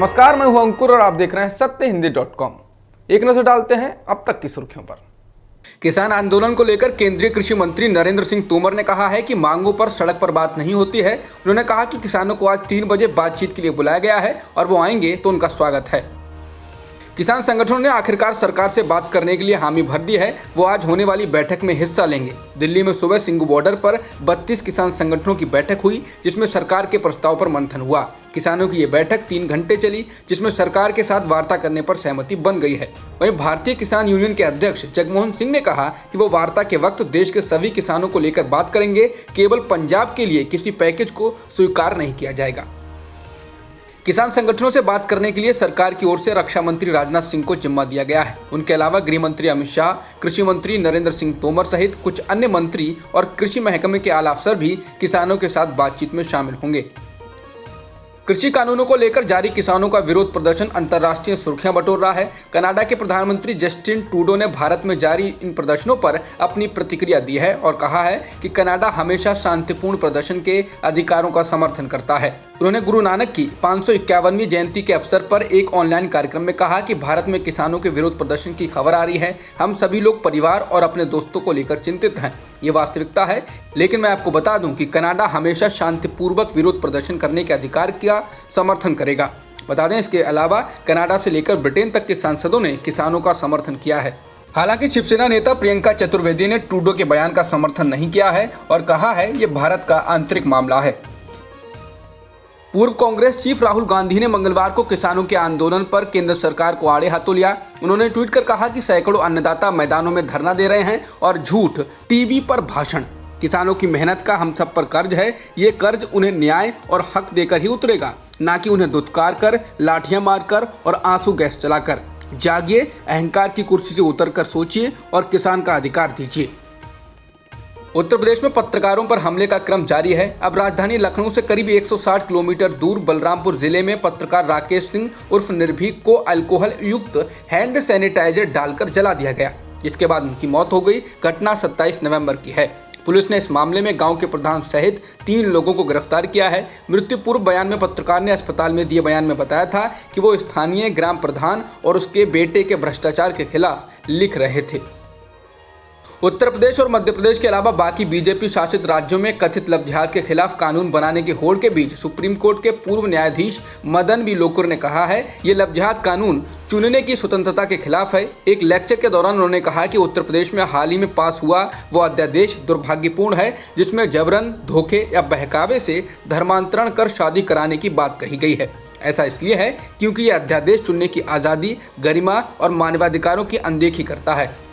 नमस्कार, मैं हूं अंकुर और आप देख रहे हैं सत्यहिंदी.com। एक नजर डालते हैं अब तक की सुर्खियों पर। किसान आंदोलन को लेकर केंद्रीय कृषि मंत्री नरेंद्र सिंह तोमर ने कहा है कि मांगों पर सड़क पर बात नहीं होती है। उन्होंने कहा कि किसानों को आज 3 बजे बातचीत के लिए बुलाया गया है और वो आएंगे तो उनका स्वागत है। किसान संगठनों ने आखिरकार सरकार से बात करने के लिए हामी भर दी है। वो आज होने वाली बैठक में हिस्सा लेंगे। दिल्ली में सुबह सिंघू बॉर्डर पर 32 किसान संगठनों की बैठक हुई, जिसमें सरकार के प्रस्ताव पर मंथन हुआ। किसानों की ये बैठक 3 घंटे चली, जिसमें सरकार के साथ वार्ता करने पर सहमति बन गई है। वहीं भारतीय किसान यूनियन के अध्यक्ष जगमोहन सिंह ने कहा कि वो वार्ता के वक्त देश के सभी किसानों को लेकर बात करेंगे। केवल पंजाब के लिए किसी पैकेज को स्वीकार नहीं किया जाएगा। किसान संगठनों से बात करने के लिए सरकार की ओर से रक्षा मंत्री राजनाथ सिंह को जिम्मा दिया गया है। उनके अलावा गृह मंत्री अमित शाह, कृषि मंत्री नरेंद्र सिंह तोमर सहित कुछ अन्य मंत्री और कृषि महकमे के आला अफसर भी किसानों के साथ बातचीत में शामिल होंगे। कृषि कानूनों को लेकर जारी किसानों का विरोध प्रदर्शन अंतर्राष्ट्रीय सुर्खियां बटोर रहा है। कनाडा के प्रधानमंत्री जस्टिन ट्रूडो ने भारत में जारी इन प्रदर्शनों पर अपनी प्रतिक्रिया दी है और कहा है कि कनाडा हमेशा शांतिपूर्ण प्रदर्शन के अधिकारों का समर्थन करता है। उन्होंने गुरु नानक की 551वीं जयंती के अवसर पर एक ऑनलाइन कार्यक्रम में कहा कि भारत में किसानों के विरोध प्रदर्शन की खबर आ रही है। हम सभी लोग परिवार और अपने दोस्तों को लेकर चिंतित हैं। ये वास्तविकता है, लेकिन मैं आपको बता दूं कि कनाडा हमेशा शांतिपूर्वक विरोध प्रदर्शन करने के अधिकार का समर्थन करेगा। बता दें, इसके अलावा कनाडा से लेकर ब्रिटेन तक के सांसदों ने किसानों का समर्थन किया है। हालांकि शिवसेना नेता प्रियंका चतुर्वेदी ने ट्रूडो के बयान का समर्थन नहीं किया है और कहा है ये भारत का आंतरिक मामला है। पूर्व कांग्रेस चीफ राहुल गांधी ने मंगलवार को किसानों के आंदोलन पर केंद्र सरकार को आड़े हाथों लिया। उन्होंने ट्वीट कर कहा कि सैकड़ों अन्नदाता मैदानों में धरना दे रहे हैं और झूठ टीवी पर भाषण। किसानों की मेहनत का हम सब पर कर्ज है। ये कर्ज उन्हें न्याय और हक देकर ही उतरेगा, ना कि उन्हें दुत्कार कर, लाठियां मारकर और आंसू गैस चलाकर। जागिए, अहंकार की कुर्सी से उतरकर सोचिए और किसान का अधिकार दीजिए। उत्तर प्रदेश में पत्रकारों पर हमले का क्रम जारी है। अब राजधानी लखनऊ से करीब 160 किलोमीटर दूर बलरामपुर जिले में पत्रकार राकेश सिंह उर्फ निर्भीक को अल्कोहल युक्त हैंड सैनिटाइजर डालकर जला दिया गया, जिसके बाद उनकी मौत हो गई। घटना 27 नवंबर की है। पुलिस ने इस मामले में गांव के प्रधान सहित 3 लोगों को गिरफ्तार किया है। मृत्यु पूर्व बयान में पत्रकार ने अस्पताल में दिए बयान में बताया था कि वो स्थानीय ग्राम प्रधान और उसके बेटे के भ्रष्टाचार के खिलाफ लिख रहे थे। उत्तर प्रदेश और मध्य प्रदेश के अलावा बाकी बीजेपी शासित राज्यों में कथित लव जिहाद के खिलाफ कानून बनाने की होड़ के बीच सुप्रीम कोर्ट के पूर्व न्यायाधीश मदन बी लोकुर ने कहा है ये लव जिहाद कानून चुनने की स्वतंत्रता के खिलाफ है। एक लेक्चर के दौरान उन्होंने कहा कि उत्तर प्रदेश में हाल ही में पास हुआ वो अध्यादेश दुर्भाग्यपूर्ण है, जिसमें जबरन, धोखे या बहकावे से धर्मांतरण कर शादी कराने की बात कही गई है। ऐसा इसलिए है क्योंकि यह अध्यादेश चुनने की आज़ादी, गरिमा और मानवाधिकारों की अनदेखी करता है।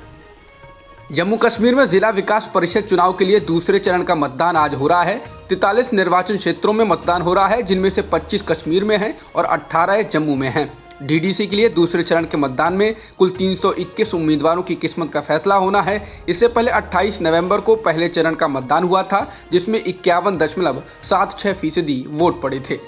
जम्मू कश्मीर में जिला विकास परिषद चुनाव के लिए दूसरे चरण का मतदान आज हो रहा है। 43 निर्वाचन क्षेत्रों में मतदान हो रहा है, जिनमें से 25 कश्मीर में हैं और 18 जम्मू में हैं। डीडीसी के लिए दूसरे चरण के मतदान में कुल 321 उम्मीदवारों की किस्मत का फैसला होना है। इससे पहले 28 नवंबर को पहले चरण का मतदान हुआ था, जिसमें 51.76% वोट पड़े थे।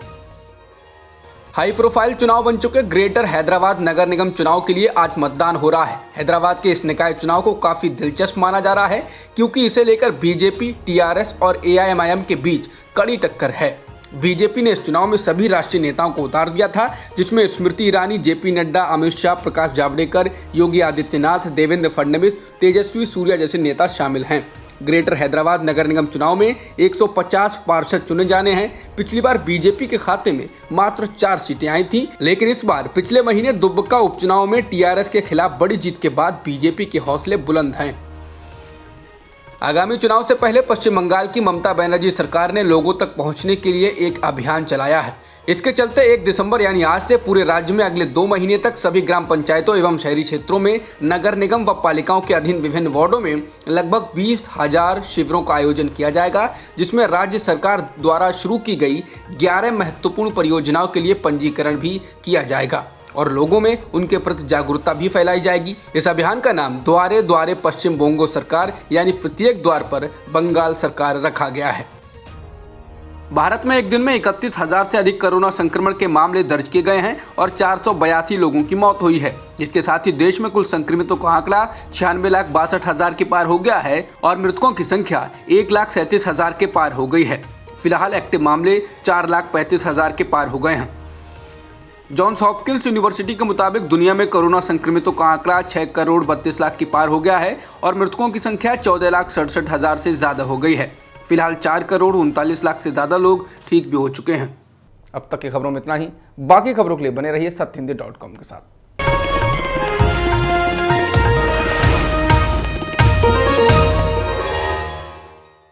हाई प्रोफाइल चुनाव बन चुके ग्रेटर हैदराबाद नगर निगम चुनाव के लिए आज मतदान हो रहा है। हैदराबाद के इस निकाय चुनाव को काफी दिलचस्प माना जा रहा है, क्योंकि इसे लेकर बीजेपी, टीआरएस और एआईएमआईएम के बीच कड़ी टक्कर है। बीजेपी ने इस चुनाव में सभी राष्ट्रीय नेताओं को उतार दिया था, जिसमें स्मृति ईरानी, जेपी नड्डा, अमित शाह, प्रकाश जावड़ेकर, योगी आदित्यनाथ, देवेंद्र फडणवीस, तेजस्वी सूर्या जैसे नेता शामिल हैं। ग्रेटर हैदराबाद नगर निगम चुनाव में 150 पार्षद चुने जाने हैं। पिछली बार बीजेपी के खाते में मात्र 4 सीटें आई थीं, लेकिन इस बार पिछले महीने दुब्बका उपचुनाव में टीआरएस के खिलाफ बड़ी जीत के बाद बीजेपी के हौसले बुलंद हैं। आगामी चुनाव से पहले पश्चिम बंगाल की ममता बनर्जी सरकार ने लोगों तक पहुंचने के लिए एक अभियान चलाया है। इसके चलते 1 दिसंबर यानी आज से पूरे राज्य में अगले 2 महीने तक सभी ग्राम पंचायतों एवं शहरी क्षेत्रों में नगर निगम व पालिकाओं के अधीन विभिन्न वार्डों में लगभग 20,000 शिविरों का आयोजन किया जाएगा, जिसमें राज्य सरकार द्वारा शुरू की गई 11 महत्वपूर्ण परियोजनाओं के लिए पंजीकरण भी किया जाएगा और लोगों में उनके प्रति जागरूकता भी फैलाई जाएगी। इस अभियान का नाम द्वारे द्वारे पश्चिम बोंगो सरकार यानी प्रत्येक द्वार पर बंगाल सरकार रखा गया है। भारत में एक दिन में 31,000 से अधिक कोरोना संक्रमण के मामले दर्ज किए गए हैं और 482 लोगों की मौत हुई है। इसके साथ ही देश में कुल संक्रमितों का आंकड़ा 96,62,000 के पार हो गया है और मृतकों की संख्या 1,37,000 के पार हो गई है। फिलहाल एक्टिव मामले 4,35,000 के पार हो गए हैं। जॉन्स हॉपकिंस यूनिवर्सिटी के मुताबिक दुनिया में कोरोना संक्रमितों का आंकड़ा 6 करोड़ 32 लाख की पार हो गया है और मृतकों की संख्या 14,67,000 से ज्यादा हो गई है। फिलहाल 4 करोड़ 39 लाख से ज्यादा लोग ठीक भी हो चुके हैं। अब तक की खबरों में इतना ही। बाकी खबरों के लिए बने रहिए सत्यहिंदी.com के साथ।